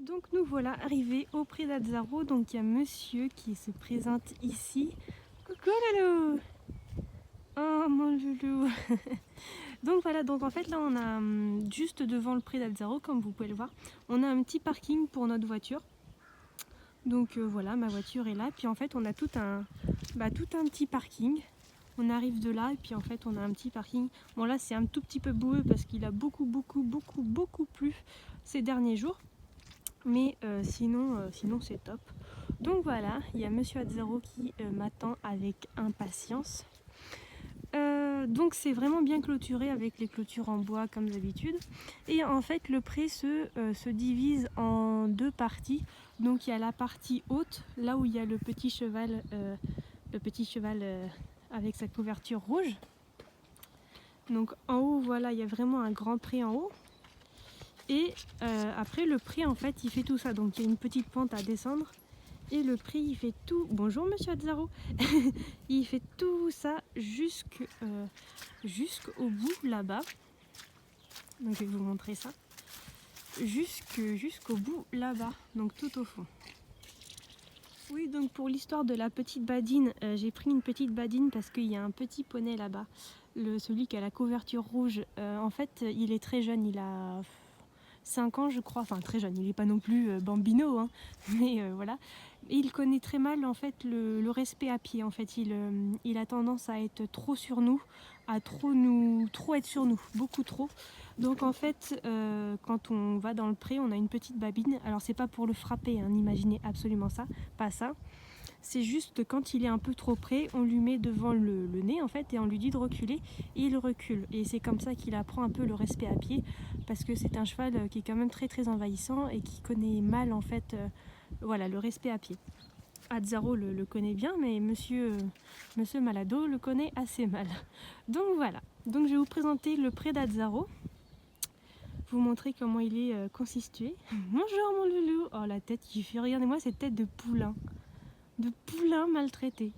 Donc nous voilà arrivés au pré d'Azzaro. Donc il y a monsieur qui se présente ici. Coucou Lolo. Oh mon loulou. Donc voilà, donc en fait là on a juste devant le pré d'Azzaro, comme vous pouvez le voir, on a un petit parking pour notre voiture. Donc voilà, ma voiture est là. Puis en fait on a tout un petit parking. On arrive de là et puis en fait on a un petit parking. Bon là c'est un tout petit peu boueux parce qu'il a beaucoup plu ces derniers jours. Mais sinon c'est top. Donc voilà, il y a monsieur Azzaro qui m'attend avec impatience. Donc c'est vraiment bien clôturé avec les clôtures en bois comme d'habitude. Et en fait le pré se divise en deux parties. Donc il y a la partie haute, là où il y a le petit cheval avec sa couverture rouge. Donc en haut, voilà, il y a vraiment un grand pré en haut. Et après le pré en fait il fait tout ça. Donc il y a une petite pente à descendre. Et le pré il fait tout. Bonjour monsieur Azzaro. Il fait tout ça jusqu'au bout là-bas. Donc je vais vous montrer ça. Jusqu'au bout là-bas. Donc tout au fond. Oui, donc pour l'histoire de la petite badine, j'ai pris une petite badine parce qu'il y a un petit poney là-bas. Celui qui a la couverture rouge, en fait il est très jeune, il a 5 ans je crois, enfin très jeune, il n'est pas non plus bambino, hein, mais voilà. Et il connaît très mal en fait le respect à pied, en fait il a tendance à être trop sur nous, à trop être sur nous, beaucoup trop. Donc en fait quand on va dans le pré on a une petite babine, alors c'est pas pour le frapper, hein, n'imaginez absolument ça, pas ça. C'est juste quand il est un peu trop près, on lui met devant le nez en fait et on lui dit de reculer et il recule. Et c'est comme ça qu'il apprend un peu le respect à pied parce que c'est un cheval qui est quand même très envahissant et qui connaît mal en fait voilà, le respect à pied. Azzaro le connaît bien mais monsieur Malado le connaît assez mal. Donc voilà, donc je vais vous présenter le pré d'Azzaro. Vous montrer comment il est constitué. Bonjour mon loulou. Oh la tête qui fait, regardez-moi cette tête de poulain. De poulain maltraité.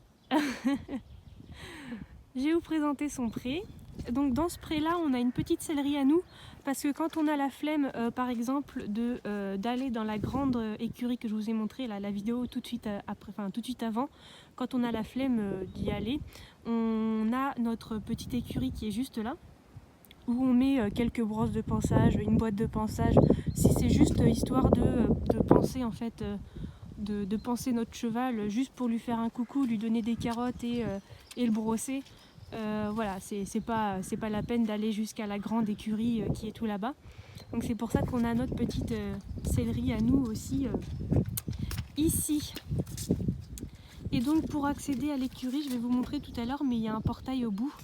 Je vais vous présenter son pré. Donc dans ce pré là on a une petite sellerie à nous parce que quand on a la flemme par exemple d'aller dans la grande écurie que je vous ai montré la vidéo tout de suite avant, quand on a la flemme d'y aller, on a notre petite écurie qui est juste là où on met quelques brosses de pansage, une boîte de pansage, si c'est juste histoire de penser en fait de penser notre cheval juste pour lui faire un coucou, lui donner des carottes et le brosser. Voilà, c'est pas la peine d'aller jusqu'à la grande écurie qui est tout là-bas. Donc c'est pour ça qu'on a notre petite sellerie à nous aussi ici. Et donc pour accéder à l'écurie, je vais vous montrer tout à l'heure, mais il y a un portail au bout.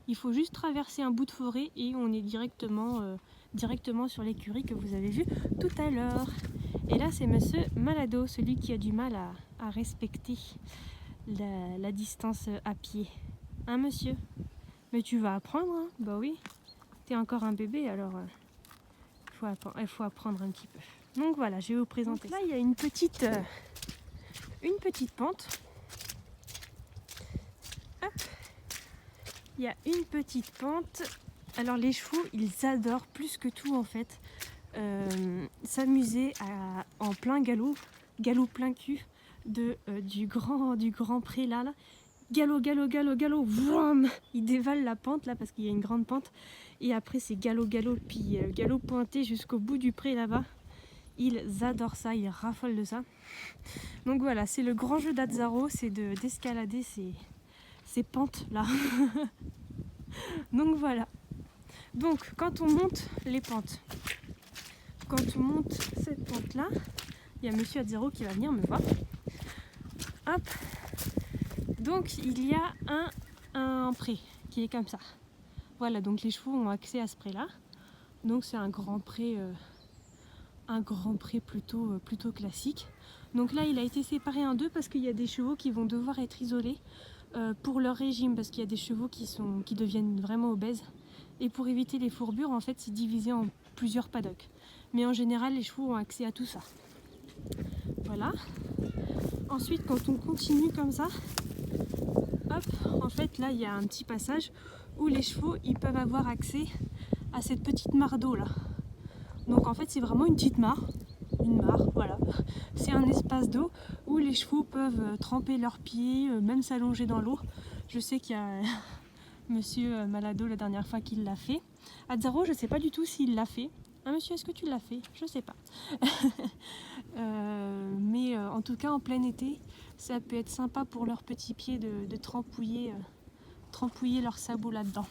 Il faut juste traverser un bout de forêt et on est directement sur l'écurie que vous avez vu tout à l'heure. Et là c'est monsieur Malado, celui qui a du mal à respecter la distance à pied. Hein monsieur? Mais tu vas apprendre, hein? Bah oui. T'es encore un bébé alors il faut apprendre un petit peu. Donc voilà, je vais vous présenter. Donc là il y a une petite pente. Hop. Il y a une petite pente. Alors les chevaux, ils adorent plus que tout en fait s'amuser en plein galop plein cul du grand pré là. Galop, vroom. Ils dévalent la pente là parce qu'il y a une grande pente et après c'est galop, puis galop pointé jusqu'au bout du pré là-bas. Ils adorent ça, ils raffolent de ça. Donc voilà, c'est le grand jeu d'Azzaro, c'est d'escalader ces pentes là. Donc voilà. Donc quand on monte les pentes, quand on monte cette pente là, il y a monsieur Azzaro qui va venir me voir. Hop. Donc il y a un pré qui est comme ça. Voilà, donc les chevaux ont accès à ce pré là. Donc c'est un grand pré plutôt classique. Donc là il a été séparé en deux parce qu'il y a des chevaux qui vont devoir être isolés pour leur régime, parce qu'il y a des chevaux qui deviennent vraiment obèses. Et pour éviter les fourbures, en fait c'est divisé en plusieurs paddocks. Mais en général les chevaux ont accès à tout ça. Voilà. Ensuite quand on continue comme ça, hop, en fait là il y a un petit passage où les chevaux ils peuvent avoir accès à cette petite mare d'eau là. Donc en fait c'est vraiment une petite mare, voilà. c'est un espace d'eau où les chevaux peuvent tremper leurs pieds, même s'allonger dans l'eau. Je sais qu'il y a monsieur Malado la dernière fois qu'il l'a fait. Azzaro, je ne sais pas du tout s'il l'a fait. Ah monsieur, est-ce que tu l'as fait? Je sais pas. Mais en tout cas en plein été, ça peut être sympa pour leurs petits pieds de trempouiller leurs sabots là-dedans.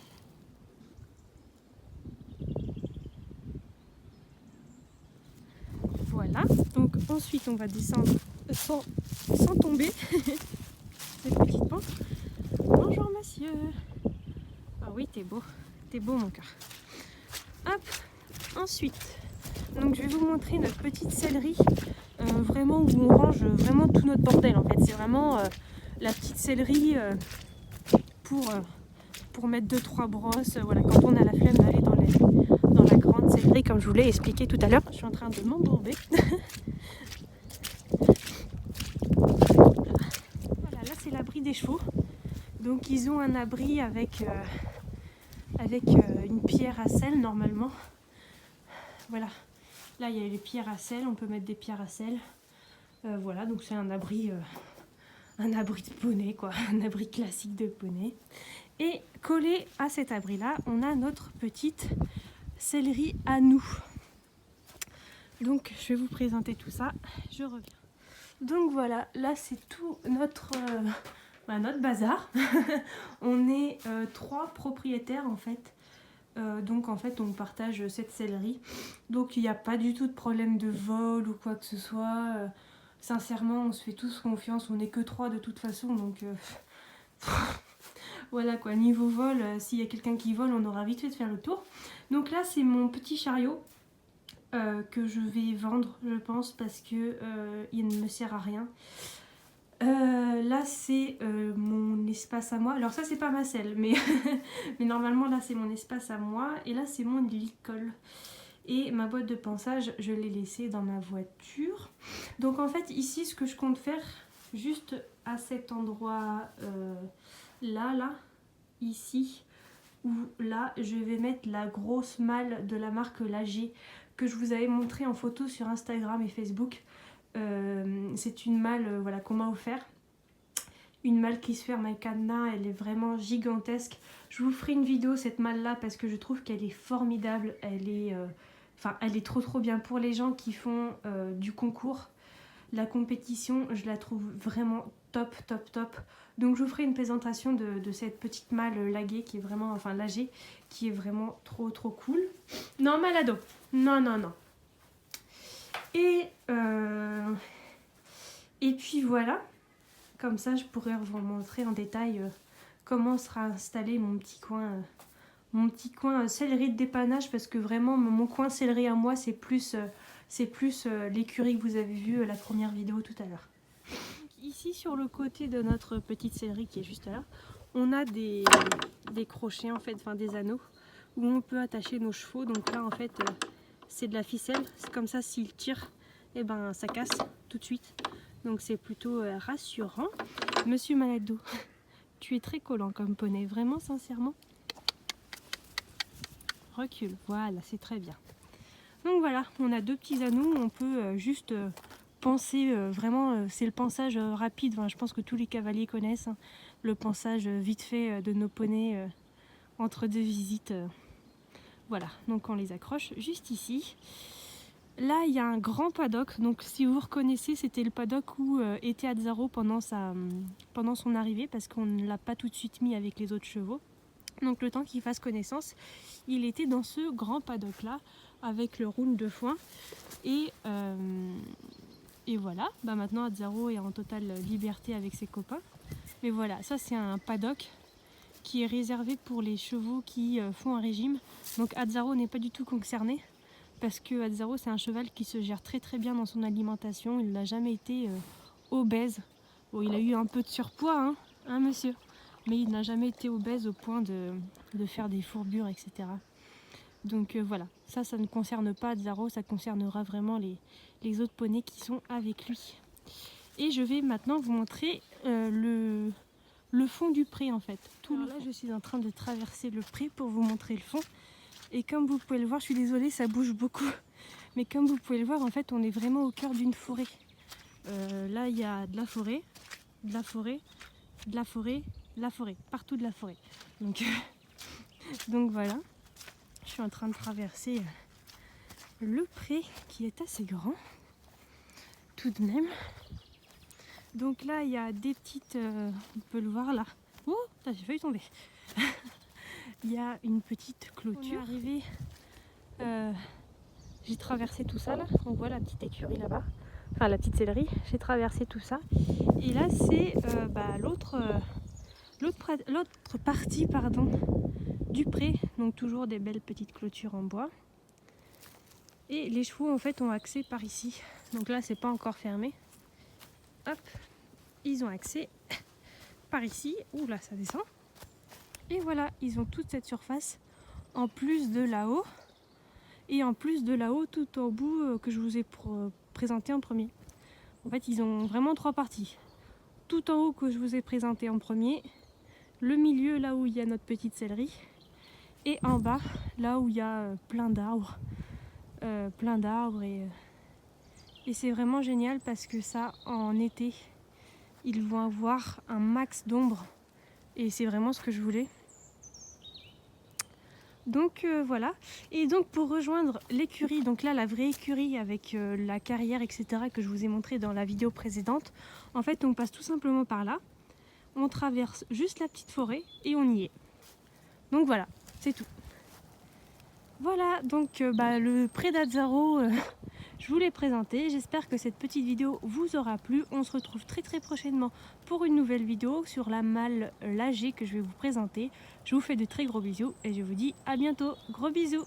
Voilà, donc ensuite on va descendre sans tomber. Cette petite pente. Bonjour monsieur. Ah oui, t'es beau mon cœur. Hop, ensuite, donc je vais vous montrer notre petite sellerie, vraiment où on range vraiment tout notre bordel en fait. C'est vraiment la petite sellerie pour mettre 2-3 brosses, voilà, quand on a la flemme d'aller dans la grande sellerie comme je vous l'ai expliqué tout à l'heure. Je suis en train de m'embourber. Voilà, là c'est l'abri des chevaux. Donc ils ont un abri avec une pierre à sel normalement. Voilà, là il y a les pierres à sel, on peut mettre des pierres à sel. Voilà, donc c'est un abri de poney quoi, un abri classique de poney. Et collé à cet abri là, on a notre petite sellerie à nous. Donc je vais vous présenter tout ça, je reviens. Donc voilà, là c'est tout notre bazar. On est 3 propriétaires en fait. Donc en fait on partage cette sellerie. Donc il n'y a pas du tout de problème de vol ou quoi que ce soit. Sincèrement on se fait tous confiance, on n'est que 3 de toute façon. Donc voilà quoi, niveau vol, s'il y a quelqu'un qui vole on aura vite fait de faire le tour. Donc là c'est mon petit chariot. Que je vais vendre je pense parce que il ne me sert à rien. Là c'est mon espace à moi. Alors ça c'est pas ma selle mais, mais normalement là c'est mon espace à moi. Et là c'est mon licol. Et ma boîte de pansage je l'ai laissée dans ma voiture. Donc en fait ici ce que je compte faire juste à cet endroit là ici où là je vais mettre la grosse malle de la marque Lager que je vous avais montré en photo sur Instagram et Facebook. C'est une malle voilà, qu'on m'a offert. Une malle qui se ferme à cadenas, elle est vraiment gigantesque. Je vous ferai une vidéo cette malle là parce que je trouve qu'elle est formidable. Elle est trop bien pour les gens qui font du concours. La compétition, je la trouve vraiment top. Donc je vous ferai une présentation de cette petite malle Lager qui est vraiment, Lager, qui est vraiment trop cool. Non Malado, non. Et puis voilà, comme ça je pourrais vous montrer en détail comment sera installé mon petit coin sellerie de dépannage, parce que vraiment mon coin sellerie à moi c'est plus l'écurie que vous avez vue la première vidéo tout à l'heure. Ici sur le côté de notre petite sellerie qui est juste là, on a des crochets en fait, des anneaux où on peut attacher nos chevaux. Donc là en fait c'est de la ficelle, c'est comme ça s'ils tirent et ça casse tout de suite. Donc c'est plutôt rassurant. Monsieur Malado, tu es très collant comme poney, vraiment sincèrement. Recule, voilà, c'est très bien. Donc voilà, on a 2 petits anneaux, on peut juste penser vraiment, c'est le pansage rapide, je pense que tous les cavaliers connaissent, hein, le pansage vite fait de nos poneys entre 2 visites. Voilà, donc on les accroche juste ici. Là il y a un grand paddock, donc si vous reconnaissez c'était le paddock où était Azzaro pendant son arrivée, parce qu'on ne l'a pas tout de suite mis avec les autres chevaux. Donc le temps qu'il fasse connaissance, il était dans ce grand paddock là avec le roule de foin. Et voilà, maintenant Azzaro est en totale liberté avec ses copains. Mais voilà, ça c'est un paddock qui est réservé pour les chevaux qui font un régime. Donc Azzaro n'est pas du tout concerné, parce que Azzaro c'est un cheval qui se gère très bien dans son alimentation. Il n'a jamais été obèse. Bon, il a eu un peu de surpoids, hein monsieur, mais il n'a jamais été obèse au point de faire des fourbures, etc. Donc voilà, ça ne concerne pas Azzaro, ça concernera vraiment les autres poneys qui sont avec lui. Et je vais maintenant vous montrer le fond du pré en fait. Alors là je suis en train de traverser le pré pour vous montrer le fond. Et comme vous pouvez le voir, je suis désolée ça bouge beaucoup. Mais comme vous pouvez le voir en fait on est vraiment au cœur d'une forêt. Là il y a de la forêt, de la forêt, de la forêt, de la forêt, partout de la forêt. Donc, donc voilà, je suis en train de traverser le pré qui est assez grand tout de même. Donc là il y a des petites, on peut le voir là. Oh, j'ai failli tomber. Il y a une petite clôture. Arrivé, j'ai traversé tout ça là. On voit la petite écurie là-bas, enfin la petite sellerie. J'ai traversé tout ça. Et là c'est l'autre partie pardon, du pré. Donc toujours des belles petites clôtures en bois. Et les chevaux en fait ont accès par ici. Donc là c'est pas encore fermé. Hop, ils ont accès par ici. Ouh là ça descend. Et voilà, ils ont toute cette surface en plus de là-haut. Et en plus de là-haut, tout au bout que je vous ai présenté en premier. En fait, ils ont vraiment 3 parties. Tout en haut que je vous ai présenté en premier. Le milieu, là où il y a notre petite sellerie. Et en bas, là où il y a plein d'arbres. Et c'est vraiment génial parce que ça, en été, ils vont avoir un max d'ombre. Et c'est vraiment ce que je voulais. Donc voilà, et donc pour rejoindre l'écurie, donc là la vraie écurie avec la carrière etc que je vous ai montré dans la vidéo précédente, en fait on passe tout simplement par là, on traverse juste la petite forêt et on y est. Donc voilà, c'est tout. Voilà, donc le pré d'Azzaro, je vous l'ai présenté. J'espère que cette petite vidéo vous aura plu. On se retrouve très prochainement pour une nouvelle vidéo sur la malle lagée que je vais vous présenter. Je vous fais de très gros bisous et je vous dis à bientôt. Gros bisous!